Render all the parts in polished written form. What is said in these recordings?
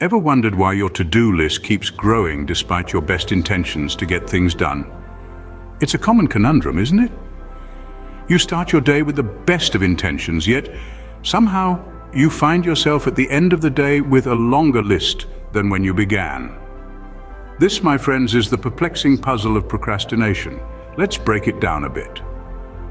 Ever wondered why your to-do list keeps growing despite your best intentions to get things done? It's a common conundrum, isn't it? You start your day with the best of intentions, yet somehow you find yourself at the end of the day with a longer list than when you began. This, my friends, is the perplexing puzzle of procrastination. Let's break it down a bit.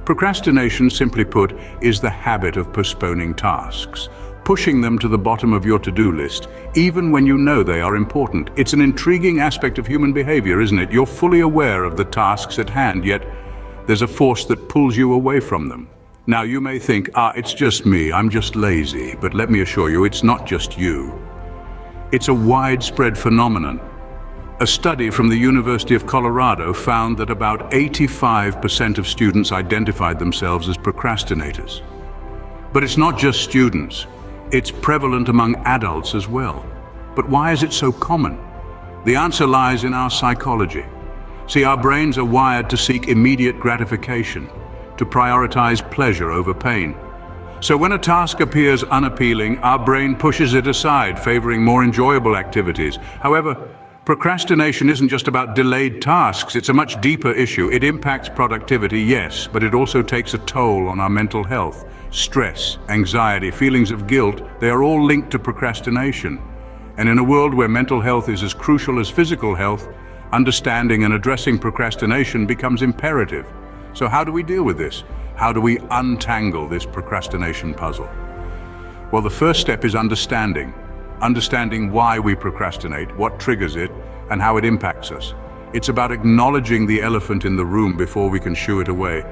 Procrastination, simply put, is the habit of postponing tasks, pushing them to the bottom of your to-do list, even when you know they are important. It's an intriguing aspect of human behavior, isn't it? You're fully aware of the tasks at hand, yet there's a force that pulls you away from them. Now, you may think, it's just me, I'm just lazy, but let me assure you, it's not just you. It's a widespread phenomenon. A study from the University of Colorado found that about 85% of students identified themselves as procrastinators. But it's not just students. It's prevalent among adults as well. But why is it so common? The answer lies in our psychology. See, our brains are wired to seek immediate gratification, to prioritize pleasure over pain. So when a task appears unappealing, our brain pushes it aside, favoring more enjoyable activities. However, procrastination isn't just about delayed tasks, it's a much deeper issue. It impacts productivity, yes, but it also takes a toll on our mental health. Stress, anxiety, feelings of guilt, they are all linked to procrastination. And in a world where mental health is as crucial as physical health, understanding and addressing procrastination becomes imperative. So how do we deal with this? How do we untangle this procrastination puzzle? Well, the first step is understanding. Understanding why we procrastinate, what triggers it, and how it impacts us. It's about acknowledging the elephant in the room before we can shoo it away.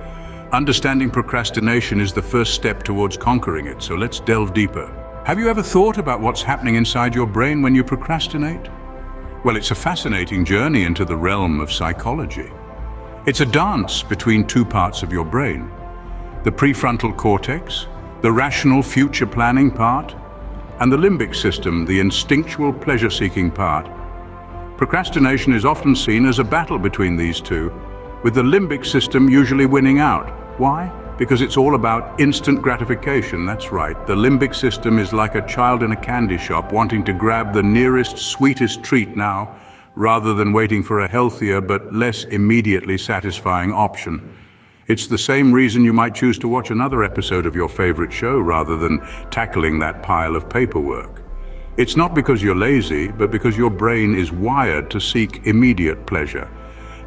Understanding procrastination is the first step towards conquering it, so let's delve deeper. Have you ever thought about what's happening inside your brain when you procrastinate? Well, it's a fascinating journey into the realm of psychology. It's a dance between two parts of your brain. The prefrontal cortex, the rational future planning part, and the limbic system, the instinctual pleasure-seeking part. Procrastination is often seen as a battle between these two, with the limbic system usually winning out. Why? Because it's all about instant gratification, that's right. The limbic system is like a child in a candy shop wanting to grab the nearest, sweetest treat now, rather than waiting for a healthier but less immediately satisfying option. It's the same reason you might choose to watch another episode of your favorite show rather than tackling that pile of paperwork. It's not because you're lazy, but because your brain is wired to seek immediate pleasure.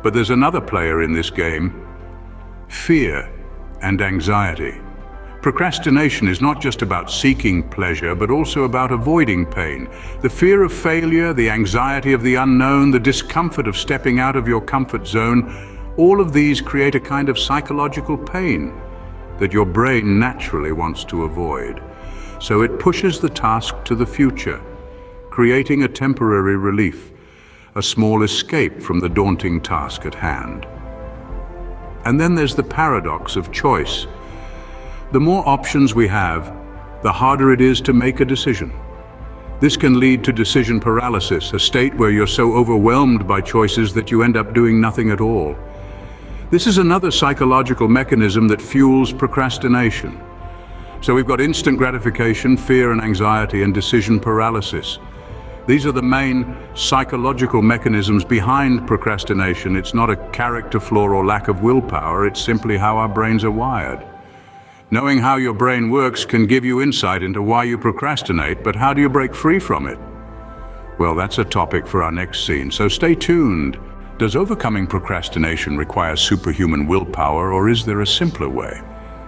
But there's another player in this game: fear and anxiety. Procrastination is not just about seeking pleasure, but also about avoiding pain. The fear of failure, the anxiety of the unknown, the discomfort of stepping out of your comfort zone, all of these create a kind of psychological pain that your brain naturally wants to avoid. So it pushes the task to the future, creating a temporary relief, a small escape from the daunting task at hand. And then there's the paradox of choice. The more options we have, the harder it is to make a decision. This can lead to decision paralysis, a state where you're so overwhelmed by choices that you end up doing nothing at all. This is another psychological mechanism that fuels procrastination. So we've got instant gratification, fear and anxiety, and decision paralysis. These are the main psychological mechanisms behind procrastination. It's not a character flaw or lack of willpower, it's simply how our brains are wired. Knowing how your brain works can give you insight into why you procrastinate, but how do you break free from it? Well, that's a topic for our next scene, so stay tuned. Does overcoming procrastination require superhuman willpower, or is there a simpler way?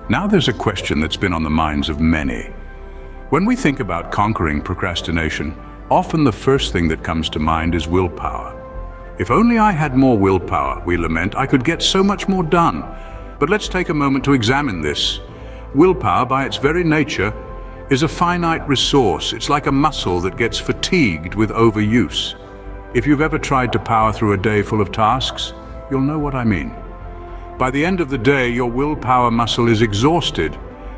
Now there's a question that's been on the minds of many. When we think about conquering procrastination, often the first thing that comes to mind is willpower. If only I had more willpower, we lament, I could get so much more done. But let's take a moment to examine this. Willpower, by its very nature, is a finite resource. It's like a muscle that gets fatigued with overuse. If you've ever tried to power through a day full of tasks, you'll know what I mean. By the end of the day, your willpower muscle is exhausted,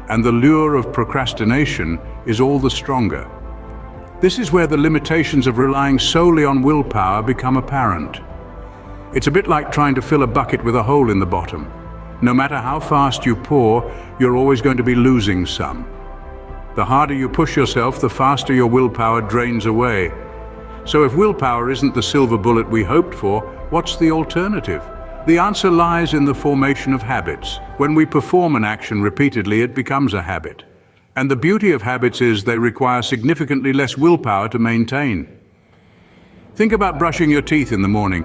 and the lure of procrastination is all the stronger. This is where the limitations of relying solely on willpower become apparent. It's a bit like trying to fill a bucket with a hole in the bottom. No matter how fast you pour, you're always going to be losing some. The harder you push yourself, the faster your willpower drains away. So if willpower isn't the silver bullet we hoped for, what's the alternative? The answer lies in the formation of habits. When we perform an action repeatedly, it becomes a habit. And the beauty of habits is they require significantly less willpower to maintain. Think about brushing your teeth in the morning.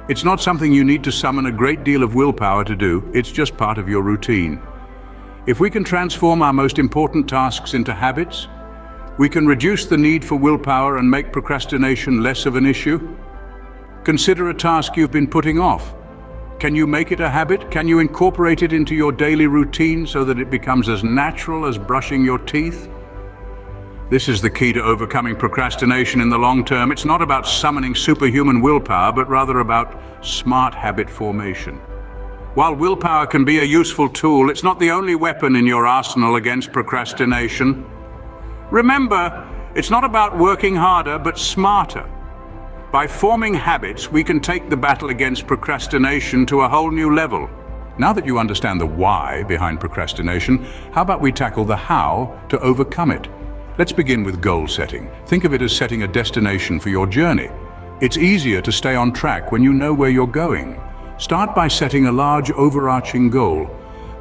It's not something you need to summon a great deal of willpower to do, it's just part of your routine. If we can transform our most important tasks into habits, we can reduce the need for willpower and make procrastination less of an issue. Consider a task you've been putting off. Can you make it a habit? Can you incorporate it into your daily routine so that it becomes as natural as brushing your teeth? This is the key to overcoming procrastination in the long term. It's not about summoning superhuman willpower, but rather about smart habit formation. While willpower can be a useful tool, it's not the only weapon in your arsenal against procrastination. Remember, it's not about working harder, but smarter. By forming habits, we can take the battle against procrastination to a whole new level. Now that you understand the why behind procrastination, how about we tackle the how to overcome it? Let's begin with goal setting. Think of it as setting a destination for your journey. It's easier to stay on track when you know where you're going. Start by setting a large overarching goal.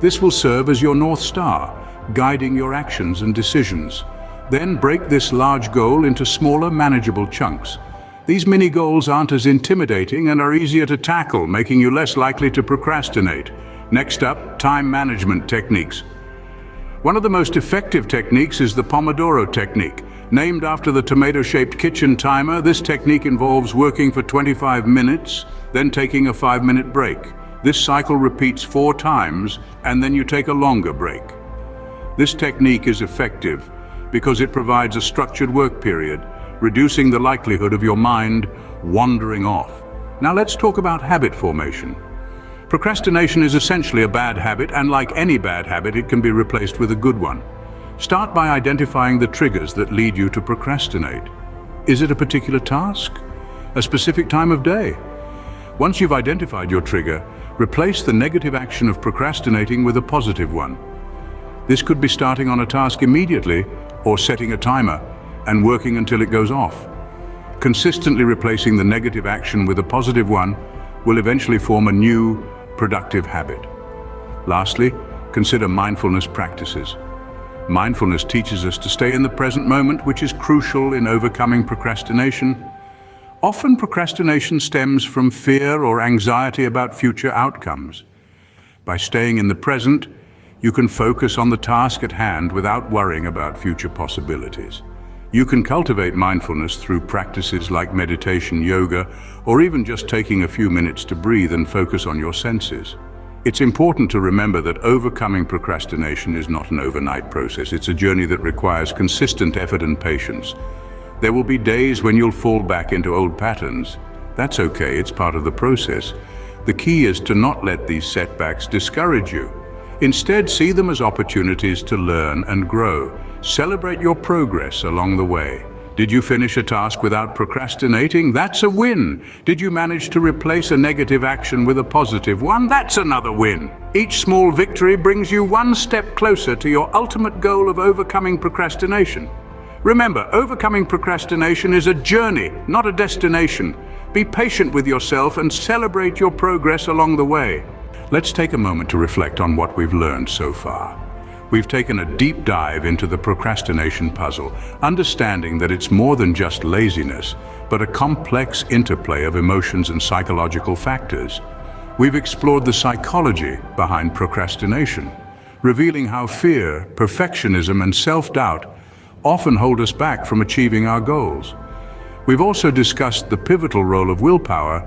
This will serve as your North Star, guiding your actions and decisions. Then break this large goal into smaller, manageable chunks. These mini goals aren't as intimidating and are easier to tackle, making you less likely to procrastinate. Next up, time management techniques. One of the most effective techniques is the Pomodoro technique. Named after the tomato-shaped kitchen timer, this technique involves working for 25 minutes, then taking a 5-minute break. This cycle repeats 4 times, and then you take a longer break. This technique is effective because it provides a structured work period, reducing the likelihood of your mind wandering off. Now let's talk about habit formation. Procrastination is essentially a bad habit, and like any bad habit, it can be replaced with a good one. Start by identifying the triggers that lead you to procrastinate. Is it a particular task? A specific time of day? Once you've identified your trigger, replace the negative action of procrastinating with a positive one. This could be starting on a task immediately or setting a timer and working until it goes off. Consistently replacing the negative action with a positive one will eventually form a new, productive habit. Lastly, consider mindfulness practices. Mindfulness teaches us to stay in the present moment, which is crucial in overcoming procrastination. Often procrastination stems from fear or anxiety about future outcomes. By staying in the present, you can focus on the task at hand without worrying about future possibilities. You can cultivate mindfulness through practices like meditation, yoga, or even just taking a few minutes to breathe and focus on your senses. It's important to remember that overcoming procrastination is not an overnight process. It's a journey that requires consistent effort and patience. There will be days when you'll fall back into old patterns. That's okay, it's part of the process. The key is to not let these setbacks discourage you. Instead, see them as opportunities to learn and grow. Celebrate your progress along the way. Did you finish a task without procrastinating? That's a win. Did you manage to replace a negative action with a positive one? That's another win. Each small victory brings you one step closer to your ultimate goal of overcoming procrastination. Remember, overcoming procrastination is a journey, not a destination. Be patient with yourself and celebrate your progress along the way. Let's take a moment to reflect on what we've learned so far. We've taken a deep dive into the procrastination puzzle, understanding that it's more than just laziness, but a complex interplay of emotions and psychological factors. We've explored the psychology behind procrastination, revealing how fear, perfectionism, and self-doubt often hold us back from achieving our goals. We've also discussed the pivotal role of willpower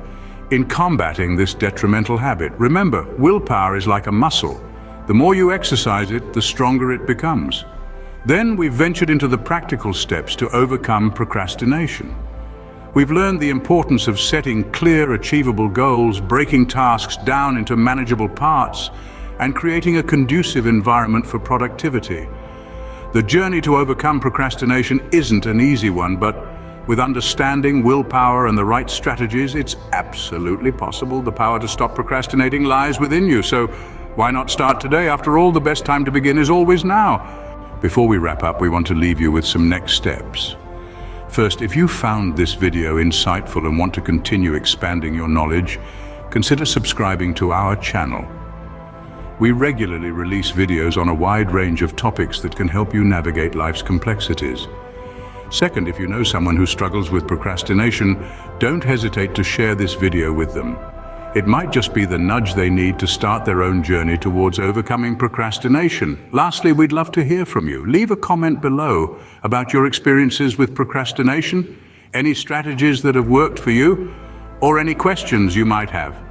in combating this detrimental habit. Remember, willpower is like a muscle. The more you exercise it, the stronger it becomes. Then we've ventured into the practical steps to overcome procrastination. We've learned the importance of setting clear, achievable goals, breaking tasks down into manageable parts, and creating a conducive environment for productivity. The journey to overcome procrastination isn't an easy one, but with understanding, willpower, and the right strategies, it's absolutely possible. The power to stop procrastinating lies within you, so why not start today? After all, the best time to begin is always now. Before we wrap up, we want to leave you with some next steps. First, if you found this video insightful and want to continue expanding your knowledge, consider subscribing to our channel. We regularly release videos on a wide range of topics that can help you navigate life's complexities. Second, if you know someone who struggles with procrastination, don't hesitate to share this video with them. It might just be the nudge they need to start their own journey towards overcoming procrastination. Lastly, we'd love to hear from you. Leave a comment below about your experiences with procrastination, any strategies that have worked for you, or any questions you might have.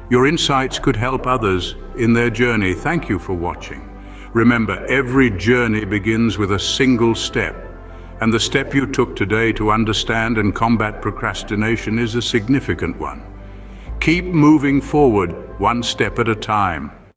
Your insights could help others in their journey. Thank you for watching. Remember, every journey begins with a single step, and the step you took today to understand and combat procrastination is a significant one. Keep moving forward, one step at a time.